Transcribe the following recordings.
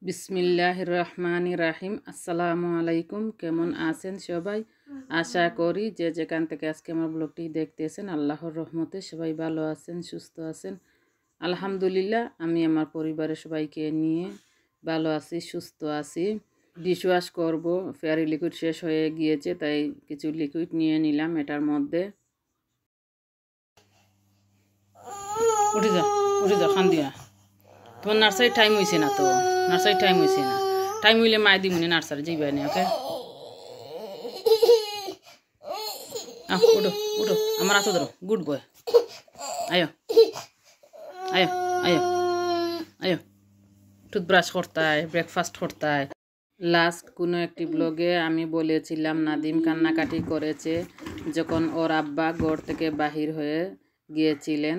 বিসমিল্লাহির রহমানির রাহিম। আসসালামু আলাইকুম। কেমন আছেন সবাই? আশা করি যে যেখান থেকে আজকে আমার ব্লগটি দেখতেছেন আল্লাহর রহমতে সবাই ভালো আছেন, সুস্থ আছেন। আলহামদুলিল্লাহ, আমি আমার পরিবারের সবাইকে নিয়ে ভালো আছি, সুস্থ আছি। ডিশওয়াশ করব, ফেয়ারি লিকুইড শেষ হয়ে গিয়েছে, তাই কিছু লিকুইড নিয়ে নিলাম এটার মধ্যে। উঠে যা, উঠে যা, খান দিয়া। তোমার নার্সারি টাইম হয়েছে না তো, নার্সারি টাইম হয়েছে না। টাইম হইলে মাই দিমুনি নার্সারি যাইবা না, ওকে? উঠো উঠো, আমার হাতে ধরো, গুড বয়। আয়ো আয়ো আয়ো আয়ো, টুথব্রাশ করতায়, ব্রেকফাস্ট করতায়। লাস্ট কোনো একটি ব্লগে আমি বলেছিলাম নাদিম কান্নাকাটি করেছে যখন ওর আব্বা ঘর থেকে বাহির হয়ে গিয়েছিলেন।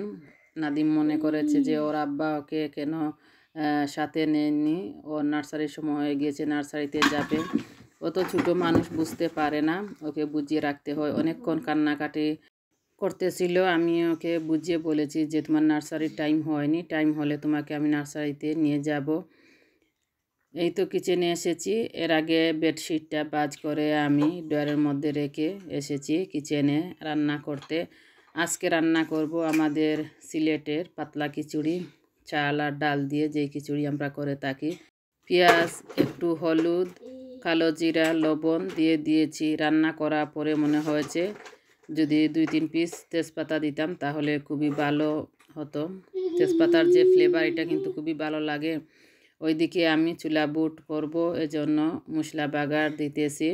নাদিম মনে করেছে যে ওর আব্বা ওকে কেন সাথে নেননি, ওর নার্সারির সময় হয়ে গিয়েছে, নার্সারিতে যাবে। অত ছোটো মানুষ বুঝতে পারে না, ওকে বুঝিয়ে রাখতে হয়। অনেকক্ষণ কান্নাকাটি করতেছিল, আমি ওকে বুঝিয়ে বলেছি যে তোমার নার্সারির টাইম হয়নি, টাইম হলে তোমাকে আমি নার্সারিতে নিয়ে যাব। এই তো কিচেনে এসেছি। এর আগে বেডশিটটা ভাঁজ করে আমি ড্রয়ারের মধ্যে রেখে এসেছি কিচেনে রান্না করতে। আজকে রান্না করব আমাদের সিলেটের পাতলা খিচুড়ি, চাল আর ডাল দিয়ে যেই খিচুড়ি আমরা করে থাকি। পেঁয়াজ, একটু হলুদ, কালো জিরা, লবণ দিয়ে দিয়েছি। রান্না করার পরে মনে হয়েছে যদি 2-3 পিস তেজপাতা দিতাম তাহলে খুবই ভালো হতো। তেজপাতার যে ফ্লেভার, এটা কিন্তু খুবই ভালো লাগে। ওইদিকে আমি চুলা বুট করব, এজন্য মশলা বাগার দিতেছি।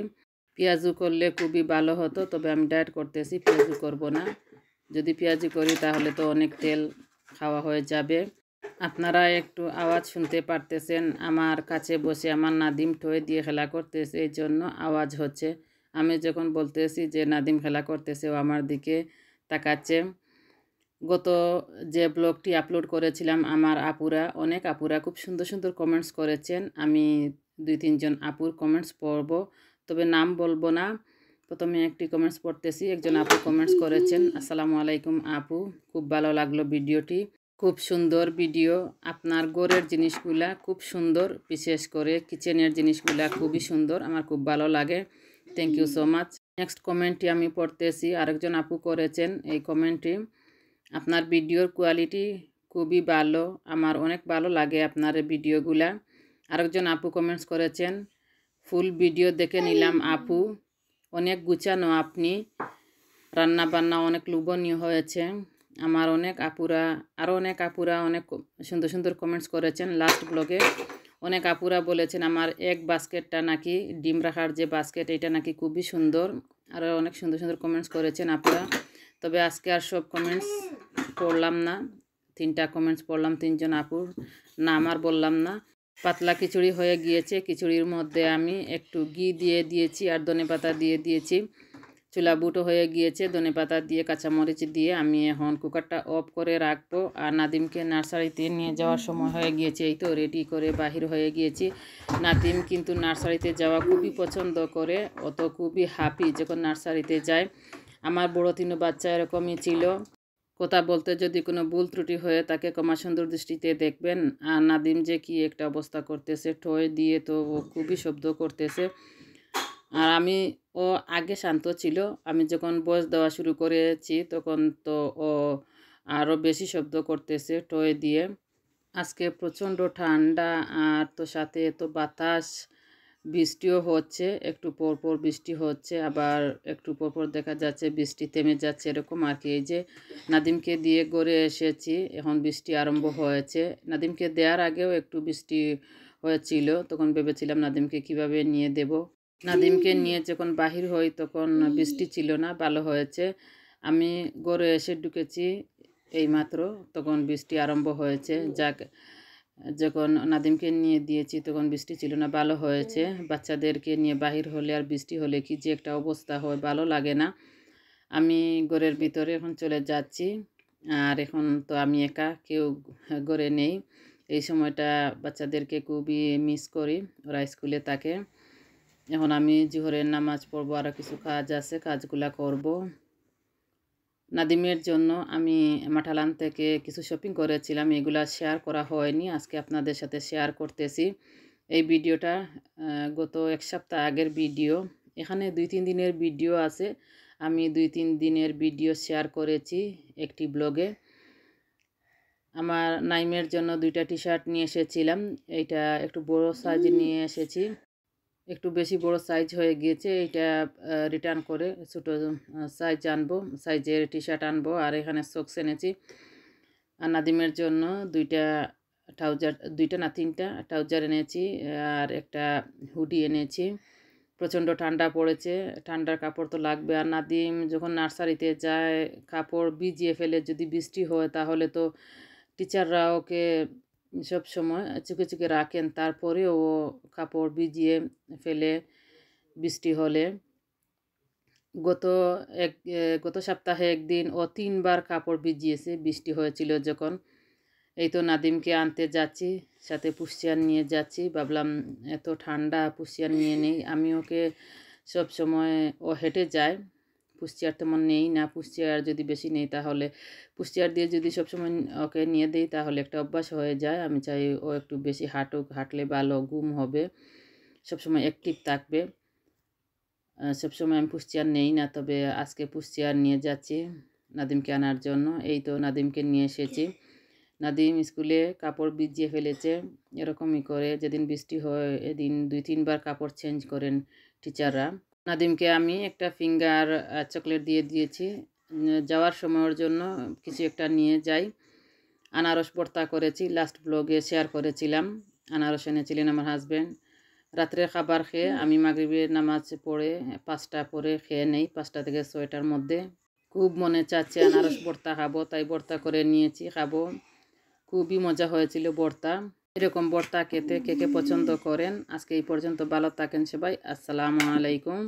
পেঁয়াজু করলে খুবই ভালো হতো, তবে আমি ডায়েট করতেছি, পেঁয়াজু করব না। যদি পেঁয়াজু করি তাহলে তো অনেক তেল খাওয়া হয়ে যাবে। আপনারা একটু আওয়াজ শুনতে পারতেছেন, আমার কাছে বসে আমার নাদিম টয় দিয়ে খেলা করতেছে, এই জন্য আওয়াজ হচ্ছে। আমি যখন বলতেছি যে নাদিম খেলা করতেছে, ও আমার দিকে তাকাচ্ছে। গত যে ব্লগটি আপলোড করেছিলাম, আমার অনেক আপুরা খুব সুন্দর সুন্দর কমেন্টস করেছেন। আমি 2-3 জন আপুর কমেন্টস পড়ব, তবে নাম বলবো না। প্রথমে একটি কমেন্টস পড়তেছি। একজন আপু কমেন্টস করেছেন, আসসালামু আলাইকুম আপু, খুব ভালো লাগলো ভিডিওটি, খুব সুন্দর ভিডিও। আপনার ঘরের জিনিসগুলা খুব সুন্দর, বিশেষ করে কিচেনের জিনিসগুলা খুবই সুন্দর, আমার খুব ভালো লাগে। Thank you so much. Next কমেন্টটি আমি পড়তেছি। আরেকজন আপু করেছেন এই কমেন্টটি, আপনার ভিডিওর কোয়ালিটি খুবই ভালো, আমার অনেক ভালো লাগে আপনার ভিডিওগুলা। আরেকজন আপু কমেন্টস করেছেন, ফুল ভিডিও দেখে নিলাম আপু, অনেক গুছানো আপনি, রান্না বান্না অনেক লোভনীয় হয়েছে। আমার অনেক আপুরা অনেক সুন্দর সুন্দর কমেন্টস করেছেন। লাস্ট ব্লগে অনেক আপুরা বলেছেন আমার এক বাস্কেটটা নাকি, ডিম রাখার যে বাস্কেট, এটা নাকি খুবই সুন্দর। আরও অনেক সুন্দর সুন্দর কমেন্টস করেছেন আপুরা। তবে আজকে আর সব কমেন্টস পড়লাম না। 3টা কমেন্টস পড়লাম 3 জন আপুর, নাম আর বললাম না। পাতলা খিচুড়ি হয়ে গিয়েছে। খিচুড়ির মধ্যে আমি একটু ঘি দিয়ে দিয়েছি আর ধনেপাতা দিয়ে দিয়েছি। চুলা বুটো হয়ে গিয়েছে। ধনেপাতা দিয়ে কাঁচামরিচ দিয়ে আমি এখন কুকারটা অফ করে রাখবো। আর নাদিমকে নার্সারিতে নিয়ে যাওয়ার সময় হয়ে গিয়েছে। এই তো রেডি করে বাহির হয়ে গিয়েছি। নাদিম কিন্তু নার্সারিতে যাওয়া খুবই পছন্দ করে, ও তো খুবই হ্যাপি যখন নার্সারিতে যায়। আমার বড় 3 বাচ্চা এরকমই ছিল। কথা বলতে যদি কোনো ভুল ত্রুটি হয়ে তাকে ক্ষমা সুন্দর দৃষ্টিতে দেখবেন। আর নাদিম যে কি একটা অবস্থা করতেছে, টয় দিয়ে তো ও খুবই শব্দ করতেছে। আর ও আগে শান্ত ছিল, আমি যখন বয়স দেওয়া শুরু করেছি তখন তো ও আরও বেশি শব্দ করতেছে টয় দিয়ে। আজকে প্রচণ্ড ঠান্ডা, আর তো সাথে তো বাতাস, বৃষ্টিও হচ্ছে, একটু পরপর বৃষ্টি হচ্ছে, আবার একটু পরপর দেখা যাচ্ছে বৃষ্টি থেমে যাচ্ছে, এরকম আর কি। এই যে নাদিমকে দিয়ে ঘরে এসেছি, এখন বৃষ্টি আরম্ভ হয়েছে। নাদিমকে দেওয়ার আগেও একটু বৃষ্টি হয়েছিল, তখন ভেবেছিলাম নাদিমকে কিভাবে নিয়ে দেব। নাদিমকে নিয়ে যখন বাহির হই তখন বৃষ্টি ছিল না, ভালো হয়েছে। আমি ঘরে এসে ঢুকেছি এইমাত্র, তখন বৃষ্টি আরম্ভ হয়েছে। যাক, যখন নাদিমকে নিয়ে দিয়েছি তখন বৃষ্টি ছিল না, ভালো হয়েছে। বাচ্চাদেরকে নিয়ে বাহির হলে আর বৃষ্টি হলে কি যে একটা অবস্থা হয়, ভালো লাগে না। আমি ঘরের ভিতরে এখন চলে যাচ্ছি। আর এখন তো আমি একা, কেউ ঘরে নেই। এই সময়টা বাচ্চাদেরকে খুবই মিস করি, ওরা স্কুলে থাকে। এখন আমি জোহরের নামাজ পড়বো, আরও কিছু কাজ আছে, কাজগুলা করব। নাদিমের জন্য আমি মাঠালান থেকে কিছু শপিং করেছিলাম, এগুলা শেয়ার করা হয়নি, আজকে আপনাদের সাথে শেয়ার করতেছি। এই ভিডিওটা গত এক সপ্তাহ আগের ভিডিও। এখানে 2-3 দিনের ভিডিও আছে। আমি 2-3 দিনের ভিডিও শেয়ার করেছি একটি ব্লগে। আমার নাইমের জন্য 2টা টি শার্ট নিয়ে এসেছিলাম। এইটা একটু বড় সাইজ নিয়ে এসেছি, একটু বেশি বড় সাইজ হয়ে গিয়েছে। এইটা রিটার্ন করে ছোটো সাইজ আনবো, সাইজের টি শার্ট আনবো। আর এখানে সক্স এনেছি। আর নাদিমের জন্য 2টা ট্রাউজার, 2টা না 3টা ট্রাউজার এনেছি আর একটা হুডি এনেছি। প্রচণ্ড ঠান্ডা পড়েছে, ঠান্ডার কাপড় তো লাগবে। আর নাদিম যখন নার্সারিতে যায় কাপড় ভিজিয়ে ফেলে, যদি বৃষ্টি হয় তাহলে তো টিচাররা ওকে সব সময় চুকে চুকে রাখেন, তারপরেও ও কাপড় ভিজিয়ে ফেলে বৃষ্টি হলে। গত সপ্তাহে একদিন ও 3বার কাপড় ভিজিয়েছে বৃষ্টি হয়েছিল যখন। এই তো নাদিমকে আনতে যাচ্ছি, সাথে পুষিয়ার নিয়ে যাচ্ছি। ভাবলাম এত ঠান্ডা, পুষিয়ার নিয়ে নেই। আমি ওকে সব সময়, ও হেঁটে যায়, পুষিয়ার তেমন নেই না। পুষিয়ার যদি বেশি নেই তাহলে পুষিয়ার দিয়ে যদি সবসময় ওকে নিয়ে দেই তাহলে একটা অভ্যাস হয়ে যায়। আমি চাই ও একটু বেশি হাঁটুক, হাঁটলে ভালো ঘুম হবে, সবসময় অ্যাক্টিভ থাকবে। সবসময় আমি পুষিয়ার নেই না, তবে আজকে পুষিয়ার নিয়ে যাচ্ছি নাদিমকে আনার জন্য। এই তো নাদিমকে নিয়ে এসেছি। নাদিম স্কুলে কাপড় ভিজিয়ে ফেলেছে। এরকমই করে যেদিন বৃষ্টি হয় এদিন 2-3বার কাপড় চেঞ্জ করেন টিচাররা। নাদিমকে আমি একটা ফিঙ্গার চকলেট দিয়ে দিয়েছি। যাওয়ার সময়ের জন্য কিছু একটা নিয়ে যাই। আনারস ভর্তা করেছি, লাস্ট ব্লগে শেয়ার করেছিলাম। আনারস এনেছিলেন আমার হাজব্যান্ড। রাত্রে খাবার খেয়ে আমি মাগরিবের নামাজ পড়ে 5টা পরে খেয়ে নেই, 5টা থেকে 6টার মধ্যে। খুব মনে চাচ্ছে আনারস ভর্তা খাবো, তাই ভর্তা করে নিয়েছি, খাবো। খুবই মজা হয়েছিল ভর্তা। এরকম ভর্তা খেতে কে কে পছন্দ করেন? আজকে এই পর্যন্ত, ভালো থাকেন সবাই। আসসালামু আলাইকুম।